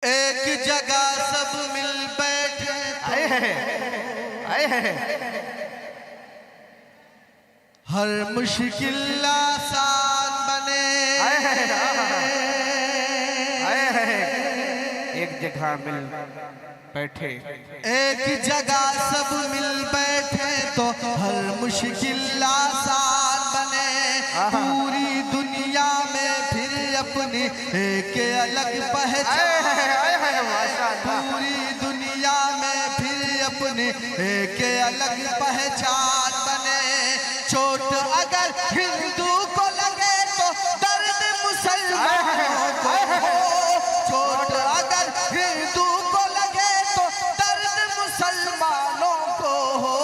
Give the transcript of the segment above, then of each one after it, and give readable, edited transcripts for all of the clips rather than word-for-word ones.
एक जगह सब मिल बैठे आए हैं हर मुश्किल आसान बने। एक जगह मिल बैठे एक जगह सब मिल बैठे तो हर मुश्किल आसान बने। पूरी दुनिया में फिर अपनी एक अलग पहचान। पूरी दुनिया में फिर अपनी एक अलग पहचान बने। चोट अगर हिंदू को लगे तो दर्द मुसलमानों को हो। चोट अगर हिंदू को लगे तो दर्द मुसलमानों को हो।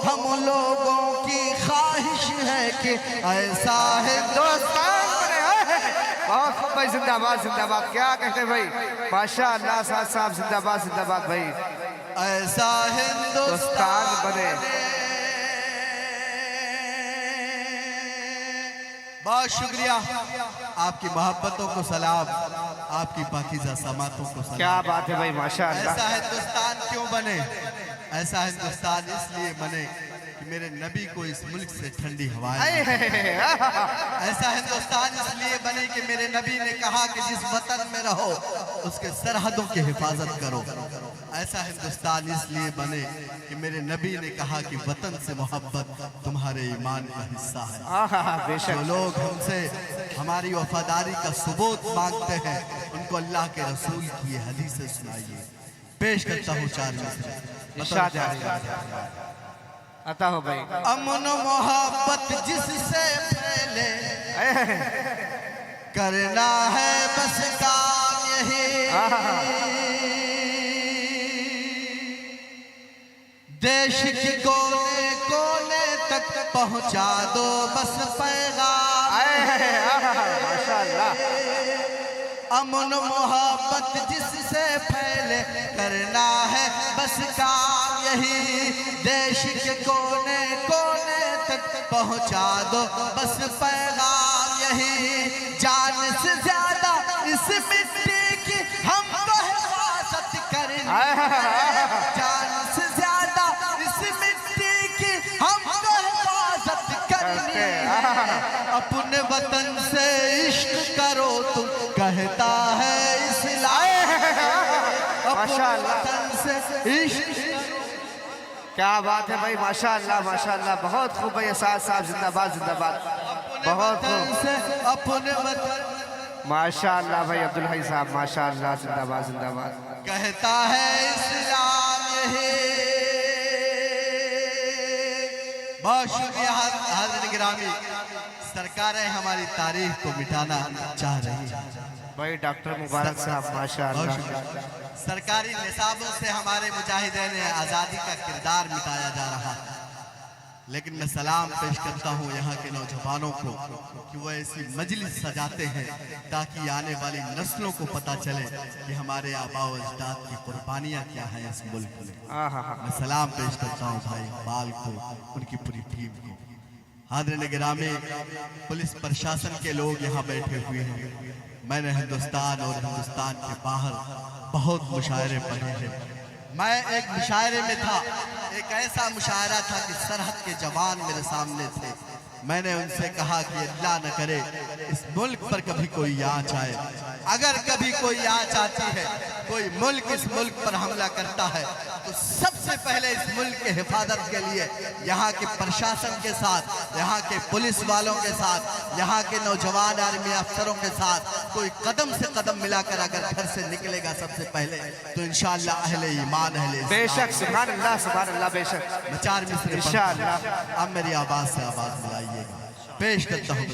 हम लोगों की ख्वाहिश है कि ऐसा हिंदुस्तान बने। बहुत खूब भाई, जिंदाबाद जिंदाबाद। क्या कहते भाई, माशाअल्लाह साहब जिंदाबाद जिंदाबाद भाई। ऐसा हिंदुस्तान बने। बहुत शुक्रिया, आपकी मोहब्बतों को सलाम, आपकी पाकीज़ा समातों को सलाम। क्या बात है भाई, माशाअल्लाह। ऐसा हिंदुस्तान क्यों बने? ऐसा हिंदुस्तान इसलिए बने कि मेरे नबी को इस मुल्क से ठंडी हवाएं। ऐसा हिंदुस्तान इसलिए बने कि मेरे नबी ने कहा कि जिस वतन में रहो उसके सरहदों की हिफाजत करो। ऐसा हिंदुस्तान इसलिए बने कि मेरे नबी ने कहा कि वतन से मोहब्बत तुम्हारे ईमान का हिस्सा है। जो लोग हमसे हमारी वफादारी का सबूत मांगते हैं उनको अल्लाह के रसूल की ये हदीसें सुनाइए। पेश करता हूँ 4 मिसरे। आता हो भाई। अमन मोहब्बत जिससे फैले करना है बस काम यही। देश के कोने कोने तक पहुंचा दो बस पैगाम। माशाअल्लाह। अमन मोहब्बत जिससे फैले करना है बस काम यही। देश के कोने कोने तक पहुंचा दो बस पैगाम यही। जान से ज्यादा इस मिट्टी की हमको हिफाजत करनी है। जान से ज्यादा इस मिट्टी की हमको हिफाजत करनी है। अपने वतन से इश्क करो तुम कहता है इस्लाम। अपने वतन से इश्क। क्या बात है भाई, माशाअल्लाह माशाअल्लाह। बहुत खूब भाई, साहब जिंदाबाद जिंदाबाद। बहुत खूब। अपने वतन माशाअल्लाह भाई अब्दुल हई साहब, माशाअल्लाह जिंदाबाद जिंदाबाद। कहता है इस्लाम यही। बहुत शुक्रिया हाज़िर गिरामी। सरकारें हमारी तारीख को मिटाना चाह रही है भाई। डॉक्टर मुबारक साहब माशाअल्लाह। सरकारी निसाबों से हमारे मुजाहिदीन आज़ादी का किरदार मिटाया जा रहा है। लेकिन मैं सलाम पेश करता हूँ यहाँ के नौजवानों को कि वो ऐसी मजलिस सजाते हैं ताकि आने वाली नस्लों को पता चले कि हमारे आबाओ अजदाद की कुर्बानियाँ क्या हैं इस मुल्क में। मैं सलाम पेश करता हूँ भाई इकबाल को, उनकी पूरी टीम को। हाज़िरीन गिरामी, पुलिस प्रशासन के लोग यहाँ बैठे हुए हैं। मैंने हिंदुस्तान और हिंदुस्तान के बाहर बहुत मुशायरे पढ़े हैं। मैं एक मुशायरे में था, एक ऐसा मुशायरा था कि सरहद के जवान मेरे सामने थे। मैंने उनसे कहा कि अल्लाह न करे इस मुल्क पर कभी कोई आँच आए। अगर कभी कोई आँच आती है, कोई मुल्क इस मुल्क पर हमला करता है तो सबसे पहले इस मुल्क के हिफाजत के लिए यहाँ के प्रशासन के साथ, यहाँ के पुलिस वालों के साथ, यहाँ के नौजवान आर्मी अफसरों के साथ कोई कदम से कदम मिलाकर अगर घर से निकलेगा सबसे पहले तो इंशाअल्लाह अहले ईमान अहले बेशक। सुभान अल्लाह बेशक। मैं 4 मिसरे इंशाअल्लाह। अब मेरी आवाज से आवाज मिलाइएगा। पेश करता हूँ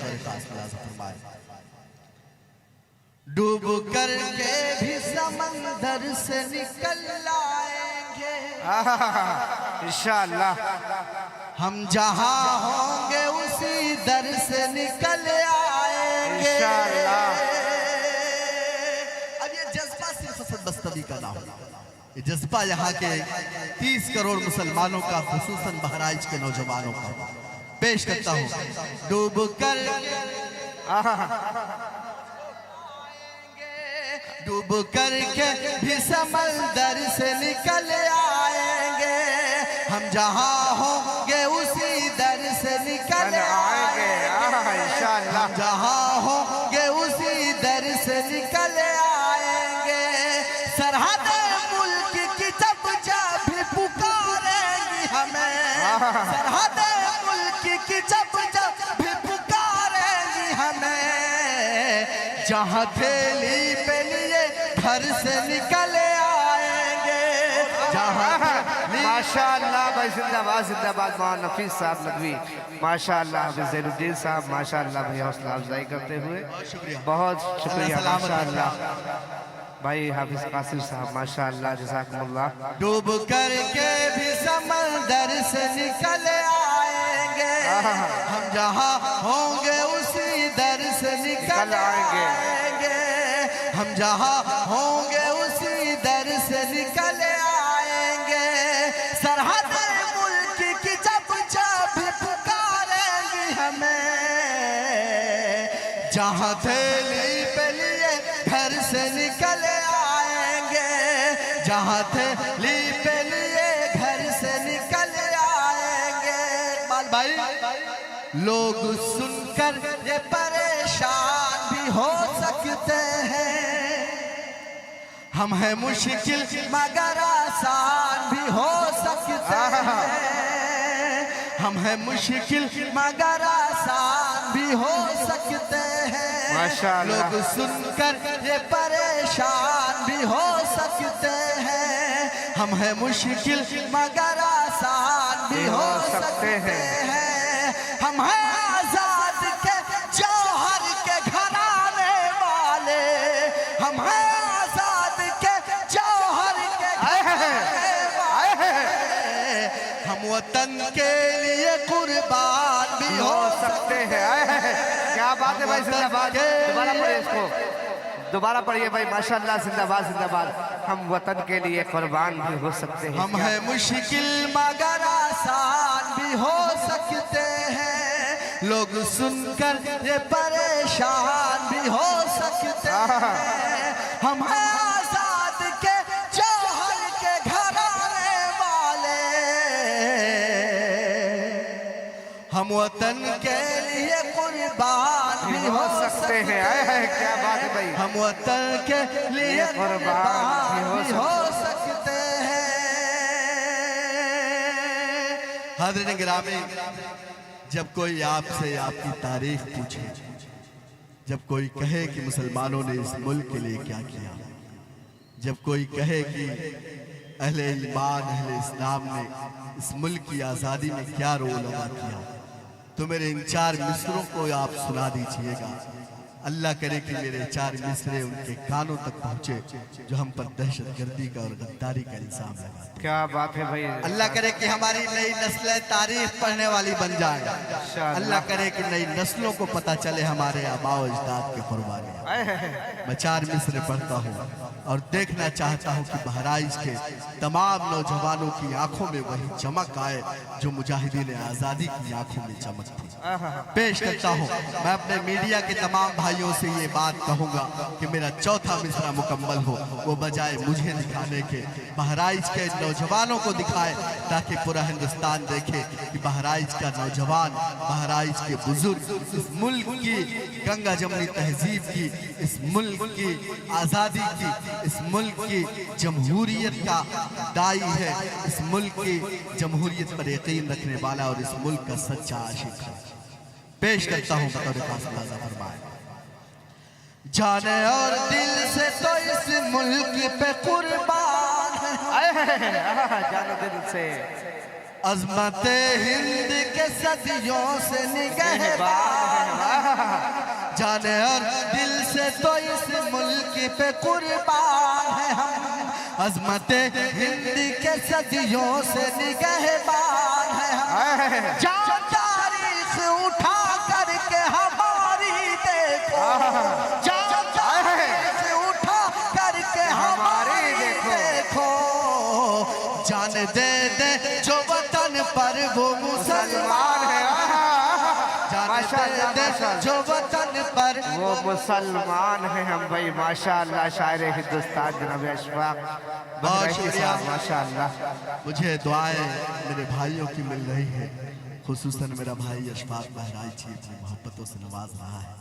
डूब करके भी समंदर से निकल आएंगे इंशाअल्लाह। हम जहाँ होंगे उसी दर से निकल आएंगे इंशाअल्लाह। अब ये जज्बा सिर्फ असद बस्तवी का नाम है। ये जज्बा यहाँ के 30 करोड़ मुसलमानों का, खुसूसन बहराइच के नौजवानों का। पेश करता हूँ डूब कर डूब करके भी समंदर से निकल आएंगे, हम जहाँ होंगे उसी दर से निकल आएंगे, इंशाअल्लाह। हम जहाँ होंगे उसी दर से निकल आएंगे। सरहद मुल्क की जब जब भी पुकारेंगी हमें, सरहद मुल्क की जब जब भी पुकारेंगी हमें, जहाँ थैली पे लिए घर से निकल आएंगे, जहाँ माशाअल्लाह भाई, जिंदाबाद जिंदाबाद। मौलाना नफीस साहब नदवी, माशाअल्लाह। हाफिज ज़ैनुद्दीन साहब, माशाअल्लाह भाई, हौसला अफजाई करते हुए बहुत शुक्रिया, माशाअल्लाह भाई। हाफिज कासिम साहब, माशाअल्लाह, जज़ाकुमुल्लाह। डूब करके भी समंदर से निकल आएंगे, हम जहाँ होंगे उसी दर से निकल आएंगे, हम जहाँ होंगे उसी दर से निकल आएंगे। सरहद मुल्क की जब जब भी पुकारेंगी हमें, जहाँ थैली पे लिए घर से निकल आएंगे, जहाँ थैली पे लिए घर से निकल आएंगे। बाल भाई, लोग सुनकर ये परेशान भी हो सकते हैं, हम हैं मुश्किल मगर आसान भी हो सकते हैं, हम हैं मुश्किल मगर आसान भी हो सकते हैं। माशाअल्लाह। लोग सुनकर ये परेशान भी हो सकते हैं, हम हैं मुश्किल मगर आसान भी हो सकते हैं। हम हैं आजाद के जौहर के घराने वाले, हम हैं आजाद के जौहर के घराने वाले, हम वतन के लिए कुर्बान भी हो सकते हैं। क्या बात है भाई, जिंदाबाद। दोबारा पढ़िए इसको, दोबारा पढ़िए भाई, माशाअल्लाह, जिंदाबाद जिंदाबाद। हम वतन के लिए कुर्बान भी हो सकते हैं, हम हैं मुश्किल मगर आसान भी हो सकते हैं, लोग सुनकर ये परेशान भी हो सकते हैं। हम हैं आजाद के जौहर के घराने वाले, हम वतन के लिए कुर्बान भी हो सकते हैं। क्या बात है भाई, हम वतन के लिए कुर्बान भी हो सकते हैं। हाज़रीन गिरामी, जब कोई आपसे आपकी तारीख पूछे, जब कोई कहे कि मुसलमानों ने इस मुल्क के लिए क्या किया, जब कोई कहे कि अहले ईमान अहले इस्लाम ने इस मुल्क की आज़ादी में क्या रोल अदा किया, तो मेरे इन 4 मिसरों को आप सुना दीजिएगा। अल्लाह करे कि मेरे 4 मिसरे उनके कानों तक पहुँचे जो हम पर दहशतगर्दी का और गद्दारी का इल्जाम लगा। क्या बात है भाई। अल्लाह करे कि हमारी नई नस्लें तारीख पढ़ने वाली बन जाए। अल्लाह करे कि नई नस्लों को पता चले हमारे आबाओ अजदाद के कुर्बानियाँ। मैं 4 मिसरे पढ़ता हूँ और देखना चाहता हूँ कि बहराइच के तमाम नौजवानों की आंखों में वही चमक आए जो मुजाहिदीन आज़ादी की आंखों में चमक थी। पेश करता हूँ, मैं अपने मीडिया के तमाम भाइयों से ये बात कहूँगा कि मेरा चौथा मिसरा मुकम्मल हो, वो बजाय मुझे दिखाने के बहराइच के नौजवानों को दिखाए, ताकि पूरा हिंदुस्तान देखे कि बहराइच का नौजवान, बहराइच के बुजुर्ग इस मुल्क की गंगा जमनी तहजीब की, इस मुल्क की आज़ादी की, इस मुल्क की जमहूरियत का दाई है, इस मुल्क की जमहूरियत पर यकीन रखने वाला और इस मुल्क का सच्चा आशिक है। पेश करता हूँ बतौर खास फरमाए, जाने और दिल से तो इस मुल्क पे कुर्बान है, जानो दिल से अज़मत हिंद के सदियों से निगहबान, जाने और दिल से तो इस मुल्क पे कुर्बान है हम, अज़मत हिंद के सदियों से निगहबान है हम। जान तारीख उठा करके हमारी देखो, जान तारीख उठा करके हमारी देखो, जान दे दे जो वतन पर वो मुसलमान है, जान दे दे जो वतन पर वो मुसलमान हैं हम भाई माशाअल्लाह। शायर हिंदुस्तान जनाब अशफाक बहुत शुक्रिया। माशाअल्लाह। मुझे दुआएं मेरे भाइयों की मिल रही है, खुसूसन मेरा भाई अशफाक बहराइच अपनी मोहब्बतों से नवाज रहा है।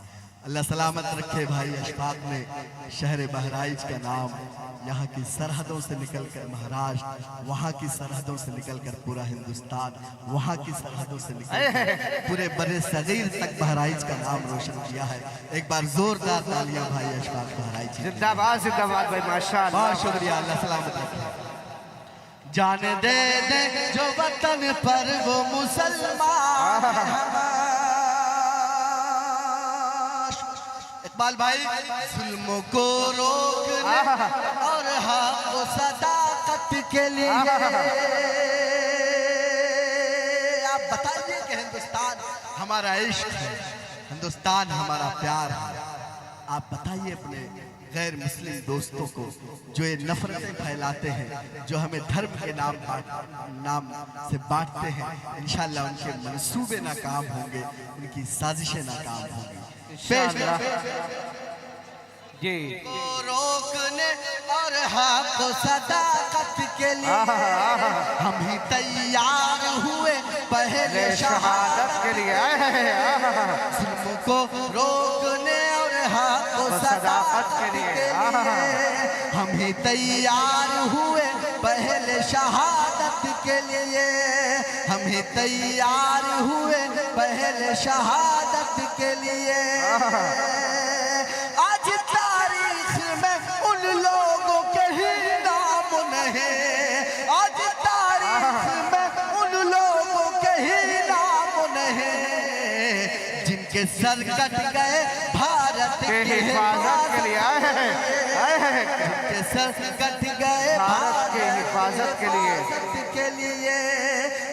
अल्लाह सलामत रखे। भाई अशफाक ने शहर बहराइच का नाम यहाँ की सरहदों से निकलकर महाराष्ट्र, वहाँ की सरहदों से निकलकर पूरा हिंदुस्तान, वहाँ की सरहदों से निकलकर पूरे बड़े सगीर तक बहराइच का नाम रोशन किया है। एक बार जोरदार तालियां भाई अशफाक बहराइच। जिंदाबाद जिंदाबाद भाई माशाअल्लाह। बहुत शुक्रिया। अल्लाह सलामत रखे। जान दे दे जो वतन पर वो मुसलमान। इकबाल भाई, जुल्म को रोकने और हक व सदाकत के लिए आप बताइए कि हिंदुस्तान हमारा इश्क है, हिंदुस्तान हमारा प्यार है। आप बताइए अपने गैर मुस्लिम दोस्तों को जो ये नफरतें फैलाते हैं, जो हमें धर्म के नाम से बांटते हैं, इंशाल्लाह उनके मंसूबे नाकाम होंगे, उनकी साजिशें नाकाम होंगी। जी को रोकने और हक सदाकत के लिए हम ही तैयार हुए पहले शहादत के लिए। जुल्म को रोकने और हक सदाकत के लिए हम ही तैयार हुए पहले शहादत के लिए। हम ही तैयार हुए पहले शहादत के लिए। आज तारीख में उन लोगों के ही नाम नहीं, आज तारीख में उन लोगों के ही नाम नहीं जिनके सर कट गए भारत के हिफाजत के लिए। जिनके सर कट गए भारत के हिफाजत के लिए,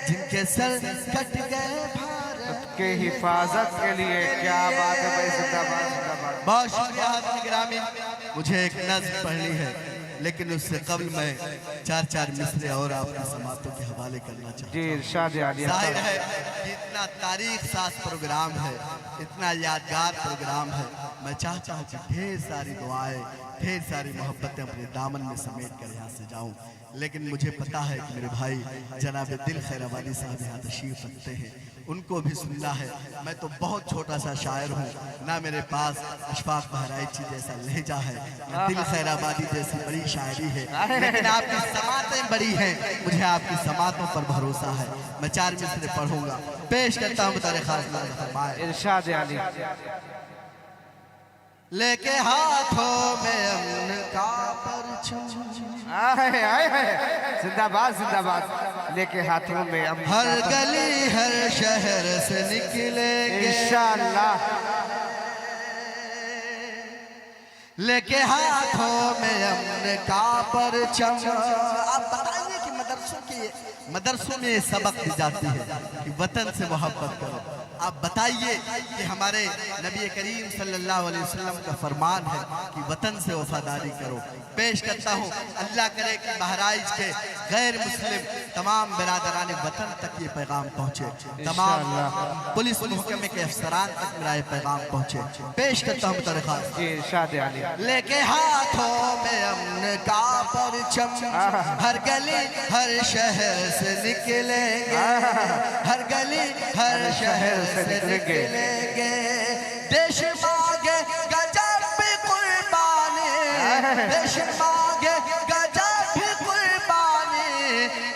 जिनके सर कट गए भारत के हिफाजत के लिए। क्या बात है भाई, जिंदाबाद जिंदाबाद। बहुत शुक्रिया हाज़िर गिरामी। मुझे एक नज़्म पढ़नी है, लेकिन उससे कबल मैं चार मिसरे और आपकी समातों के हवाले करना चाहता हूँ। जी इरशाद आलिया। जाहिर है कि इतना तारीख साज प्रोग्राम है, इतना यादगार प्रोग्राम है। मैं चाहता हूँ कि ढेर सारी दुआएं, ढेर सारी मोहब्बतें अपने दामन में समेट कर यहाँ से जाऊँ, लेकिन मुझे पता है कि मेरे भाई जनाब दिल खैराबादी साहब यहाँ तशरीफ रखते हैं, उनको भी सुनना है। मैं तो बहुत छोटा सा शायर हूँ, ना मेरे पास अशफाक बहराइची जैसा लहजा है, ना दिल खैराबादी जैसी बड़ी शायरी है, लेकिन आपकी समातें बड़ी हैं। मुझे आपकी समातों पर भरोसा है। मैं 4 मिसरे पढ़ूंगा, पेश करता हूँ बतौर खास। इरशाद आलिया। लेके हाथों में अमन का परचम, जिंदाबाद जिंदाबाद। लेके हाथों में हर गली हर शहर से निकलेंगे इंशाअल्लाह। लेके हाथों में अमन का परचम। आप बताइए कि मदरसों में सबक दी जाती है कि वतन से मोहब्बत करो। आप बताइए कि हमारे नबी करीम सल्लल्लाहु अलैहि वसल्लम का फरमान है कि वतन से वफादारी करो। पेश करता हूँ, अल्लाह करे कि बहराइच के गैर मुस्लिम तमाम बिरादरान वतन तक ये पैगाम पहुँचे, तमाम पुलिस महकमे के अफसरान तक मेरा ये पैगाम पहुँचे। पेश करता हूँ बतौर खास। लेके हाथों में अमन का परचम, हर गली हर शहर से निकलेंगे, हर गली हर शहर से निकलेंगे। देश मांगे गजब भी कुर्बानी, देश मांगे गजब भी कुर्बानी,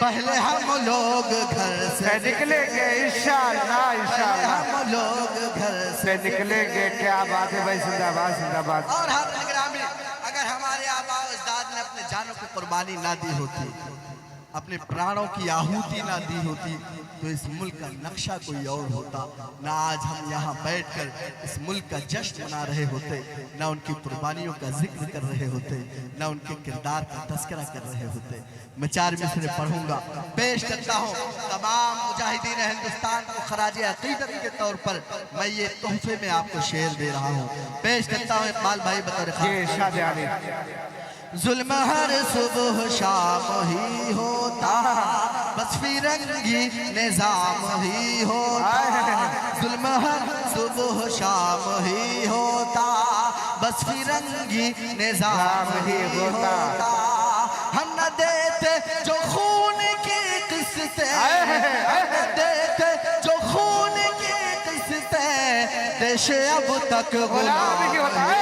पहले हम लोग घर से निकलेंगे इंशाअल्लाह इंशाअल्लाह। हम लोग घर से निकलेंगे। क्या बात है भाई, जिंदाबाद जिंदाबाद। और हाज़िर गिरामी, अगर हमारे आबा अजदाद ने अपने जानों की कुर्बानी ना दी होती, अपने प्राणों की आहुति ना दी होती, तो इस मुल्क का नक्शा कोई और होता। ना आज हम यहाँ बैठकर इस मुल्क का जश्न मना रहे होते, ना उनकी कुर्बानियों का जिक्र कर रहे होते, ना उनके किरदार का तस्करा कर रहे होते। मैं 4 मिसरे पढ़ूंगा, पेश करता हूँ तमाम मुजाहिदीन हिंदुस्तान को खराज अकीदत के तौर पर मैं ये तोहफे में आपको शेर दे रहा हूँ। पेश करता हूँ इकबाल भाई बतौर खास। जुल्म हर सुबह शाम ही होता, बस फिरंगी निजाम ही होता, जुल्म हर सुबह शाम ही होता, बस फिरंगी निजाम ही होता। हम न देते जो खून की किस्तें, देते जो खून की किस्तें, देश अब तक गुलाम ही होता है।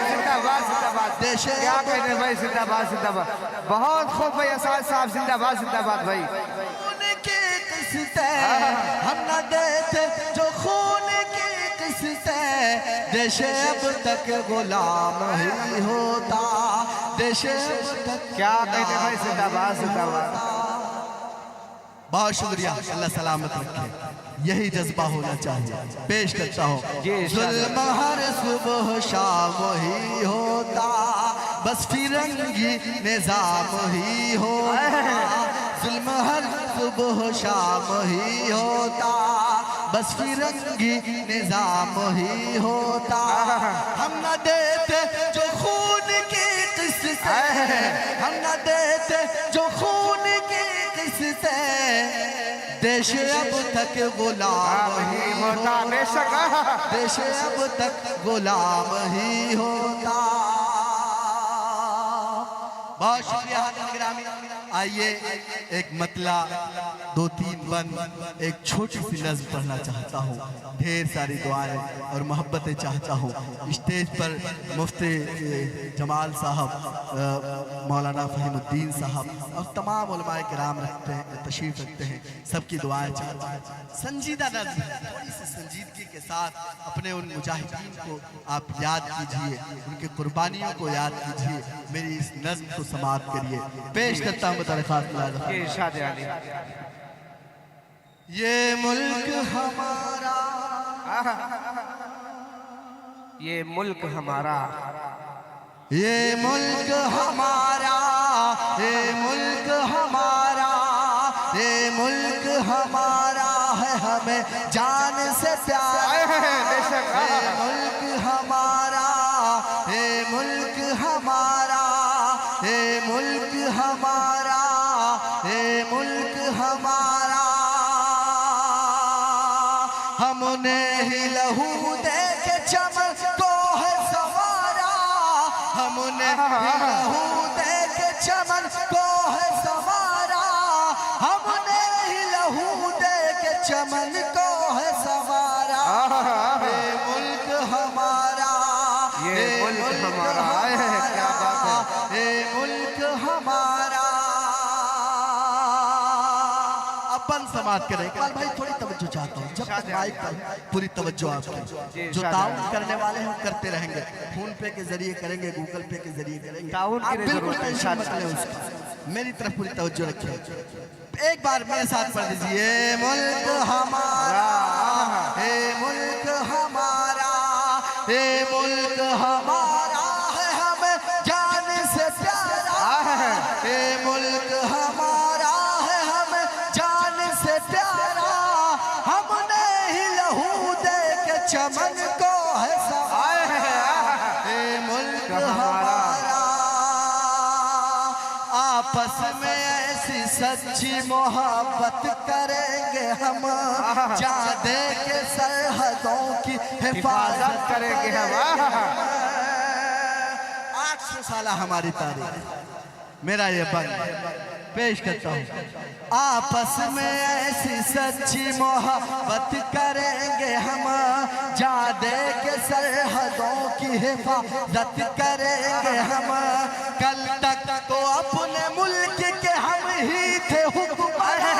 जिंदाबाद जिंदाबाद, देश क्या कहते हैं भाई, जिंदाबाद जिंदाबाद, बहुत खूब भाई असाद साहब, जिंदाबाद जिंदाबाद भाई। खून की किस्तें हम न देते जो खून की किस्तें, देश अब तक गुलाम ही होता, देश अब तक क्या कहते हैं भाई, जिंदाबाद जिंदाबाद। बहुत शुक्रिया, अल्लाह सलामत रखे, यही जज्बा होना चाहिए। पेश करता हूँ, जुल्म हर सुबह शाम ही होता, बस फिरंगी निजाम ही होता, जुल्म हर सुबह शाम ही होता, बस फिरंगी निजाम ही होता। हम न देते जो खून की किस्तें, हम न देते जो खून की किस्तें, देश अब तक गुलाम ही होता, बेशक देश अब तक गुलाम ही होता। बहुत शुक्रिया हाज़िर गिरामी। आइए एक मतला, दो तीन बंद, एक छोटी सी नज़्म पढ़ना चाहता हूँ। ढेर सारी दुआएं और मोहब्बतें चाहता हूँ। स्टेज पर मुफ्ती जमाल साहब, मौलाना फ़हीमुद्दीन साहब और तमाम उलमाए किराम रखते हैं, तशरीफ़ रखते हैं, सबकी दुआएं चाहता हूँ। संजीदा नज़्म, थोड़ी सी संजीदगी के साथ अपने उन मुजाहिदीन को आप याद कीजिए, उनकी कुर्बानियों को याद कीजिए, मेरी इस नज़्म को समाप्त करिए। पेश करता हूँ ये मुल्क हमारा, ये मुल्क हमारा, ये मुल्क हमारा, ये मुल्क हमारा, ये मुल्क हमारा है, हमें जान से प्यारा। ये मुल्क हमारा, ये मुल्क हमारा, ये मुल्क हमारा, ये मुल्क हमारा, हमने ही लहू दे के चमन को है संवारा, हमने ही लहू दे के चमन को है संवारा, हमने ही लहू दे के चमन को है संवारा। ये मुल्क हमारा, ये मुल्क हमारा है, क्या बात है, ये मुल्क हमारा। अपन समाप्त करें। इकबाल भाई थोड़ी तवज्जो चाहता हूँ, जब तक माइक पर पूरी तवज्जो आपकी। जो ताउन करने वाले हैं करते रहेंगे, फोन पे के जरिए करेंगे, गूगल पे के जरिए करेंगे, आप बिल्कुल टेंशन मत लें उसका, मेरी तरफ पूरी तवज्जो रखिए। एक बार मेरे साथ पढ़ दीजिए, मुल्क हमारा, ये मुल्क हमारा, ये मुल्क हमारा है, हमें जान से प्यारा। ये मुल्क हमारा है, हमें जान से प्यारा, हमने ही लहू दे के चमन को है संवारा। ये मुल्क हमारा, आपस में ऐसी सच्ची मोहब्बत करेंगे हम, जहाँ दे के सरहदों की हिफाजत करेंगे हम। 800 साल हमारी तारीख, मेरा ये बंद पेश करता हूँ। आपस में ऐसी सच्ची मोहब्बत करेंगे हम, जहाँ दे के सरहदों की हिफाजत करेंगे हम। कल तक तो अपने मुल्क के हम ही थे हुक्मरान,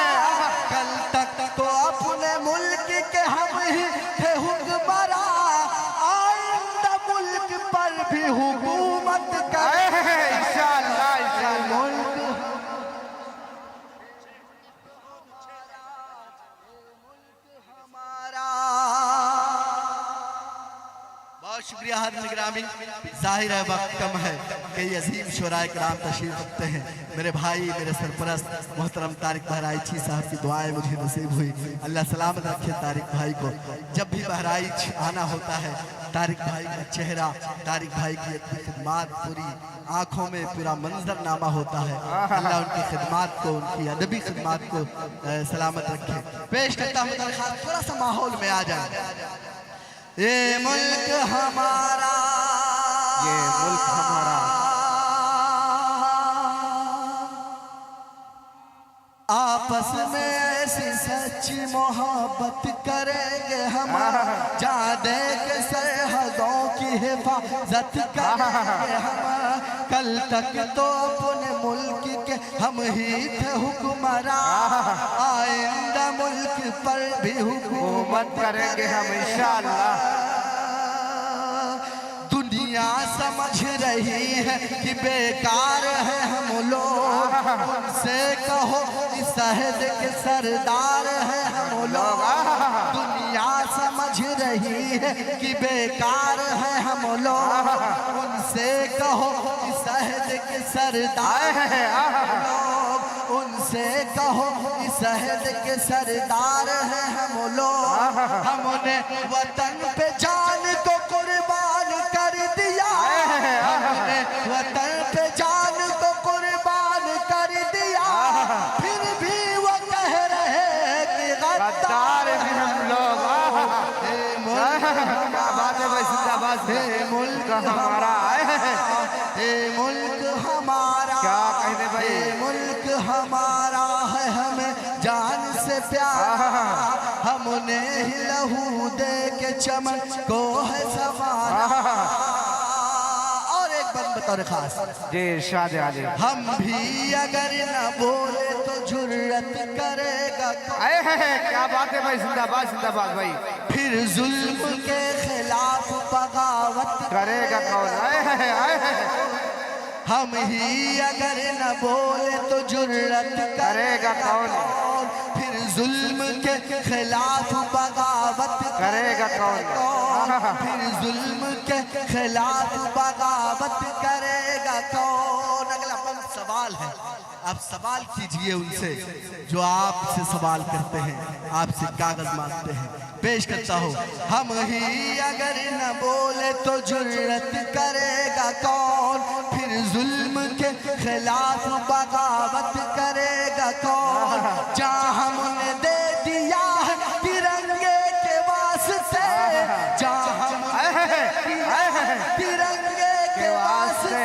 कल तक तो अपने मुल्क के हम ही थे हुक्मरान, आइंदा मुल्क पर भी हुकूमत करेंगे इंशाअल्लाह। मुल्क शुक्रिया हर निगरानी। जाहिर है वक्त कम है, कई अजीम शुराए कराम तशरीफ रखते हैं। मेरे भाई, मेरे सरपरस्त मोहतरम तारिक बहराइची साहब की दुआएं मुझे नसीब हुई। अल्लाह सलामत रखे तारिक भाई को। जब भी बहराइच आना होता है, तारिक भाई का चेहरा, तारिक भाई की खिदमात, पूरी आंखों में पूरा मंजरनामा होता है। अल्लाह उनकी खिदमात को, उनकी अदबी खिदमात को सलामत रखे। पेश करता हूँ थोड़ा सा माहौल में आ जाए। ये मुल्क हमारा, ये मुल्क हमारा, आपस में ऐसी सच्ची मोहब्बत करेंगे हम, जहाँ देख सरहदों की हिफाजत करेंगे हम। कल तक तो अपने मुल्क के हम ही थे हुक्मरान, आइंदा मुल्क पर भी हुकूमत करेंगे हम इंशाअल्लाह। दुनिया समझ रही है कि बेकार है हम लोग, उनसे कहो इस शहद के सरदार है हम लोग। दुनिया समझ रही है कि बेकार है हम लोग, उनसे कहो इस शहद के सरदार है हम लोग। उनसे कहो इस शहद के सरदार है हम लोग। हमने वतन पे जान को कुर्बान कर दिया, हमने वतन पे जान को कुर्बान कर दिया, फिर भी वो कह रहे कि गद्दार भी हम लोग। क्या बात है भाई, जिंदाबाद। हे मुल्क हमारा, हे मुल्क हमारा, क्या कहने भाई, हे मुल्क हमारा है, हमें जान से प्यार, हमने ही लहू दे के चमन को है सवारा। और एक बंद बतौर खास जी इरशाद आली, हम भी अगर न बोले तो जुर्रत करेगा कौन? आए हैं। क्या बात है भाई, जिंदाबाद जिंदाबाद भाई। फिर जुल्म के खिलाफ बगावत करेगा कौन? आए हैं, आए हैं। हम ही अगर न बोले तो जुर्रत करेगा कौन? फिर जुल्म के खिलाफ बगावत करेगा कौन? फिर जुल्म के खिलाफ बगावत करेगा कौन? अगला बंद सवाल है, आप सवाल कीजिए उनसे जो आपसे सवाल करते हैं, आपसे कागज मांगते हैं। पेश करता हूँ, हम ही अगर न बोले तो जुर्रत करेगा कौन? फिर जुल्म के खिलाफ बगावत करेगा कौन? जहाँ हमने दे दिया है तिरंगे के वास्ते, जहाँ हमने तिरंगे के वास्ते,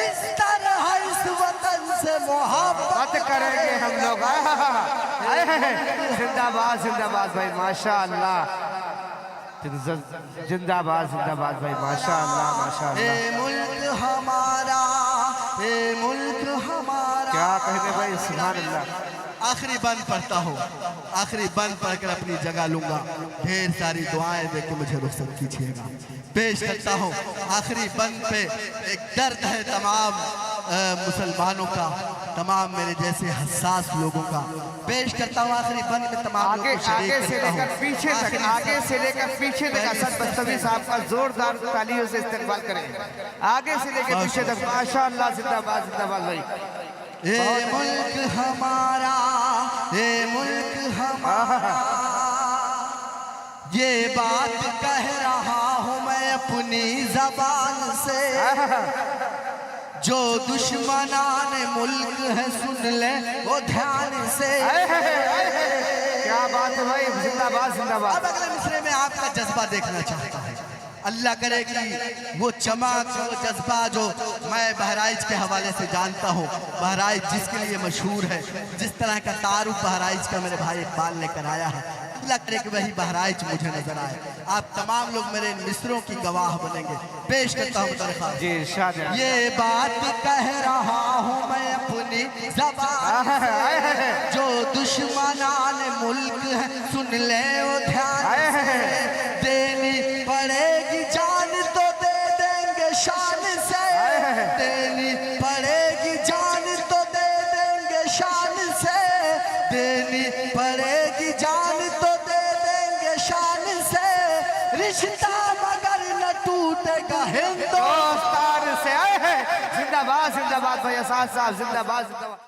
इस तरह इस वतन से मोहब्बत करेंगे हम लोग। आए हैं, जिंदाबाद जिंदाबाद भाई, माशाअल्लाह। जिंदाबाद जिंदाबाद भाई, माशाअल्लाह माशाअल्लाह। हे मुल्क हमारा, हे मुल्क हमारा। क्या कहने भाई, सुभान अल्लाह। आखिरी बंद पढ़ता हूँ, आखिरी बंद पढ़कर अपनी जगह लूंगा। ढेर सारी दुआएं देकर मुझे रुखसत कीजिएगा। पेश करता हूँ आखिरी बंद पे। एक दर्द है तमाम मुसलमानों का, तमाम मेरे जैसे हसास लोगों का। पेश करता हूँ आखिरी बंद में तमाम आगे आगे से लेकर पीछे तक, आगे से लेकर पीछे तक असद बस्तमी साहब का जोरदार तालियों से इस्तेमाल करें। आगे से लेकर पीछे तक माशाअल्लाह, जिंदाबाद जिंदाबाद भाई। ये मुल्क हमारा, ये मुल्क हमारा, ये बात कह रहा हूँ मैं अपनी जबान से। जो दुश्मनान मुल्क है सुन ले वो ध्यान से। क्या बात है भाई, जिंदाबाद जिंदाबाद। अब अगले मिसरे में आपका जज्बा देखना चाहता हूँ। अल्लाह करे कि वो चमक, वो जज्बा जो मैं बहराइच के हवाले से जानता हूँ। बहराइच जिसके लिए मशहूर है, जिस तरह का तारुफ बहराइच का मेरे भाई इकबाल लेकर आया है, अल्लाह करे कि वही बहराइच मुझे नजर आए। आप तमाम लोग मेरे इन मिसरों की गवाह बनेंगे। पेश करता हूँ दरख्वास्त। जी इरशाद है। ये बात कह रहा हूँ मैं अपनी ज़बान से। जो दुश्मनान मुल्क है सुन ले वो ध्यान से। देनी पड़ेगी जान तो दे देंगे शान से। देनी पड़ेगी जान तो दे देंगे शान से। देनी पड़ेगी जान तो दे देंगे शान से। रिश्ता मगर न टूटेगा हिंदुस्तान। हिंदुस्तान से आए हैं, जिंदाबाद जिंदाबाद भैया साहब, जिंदाबाद जिंदाबाद।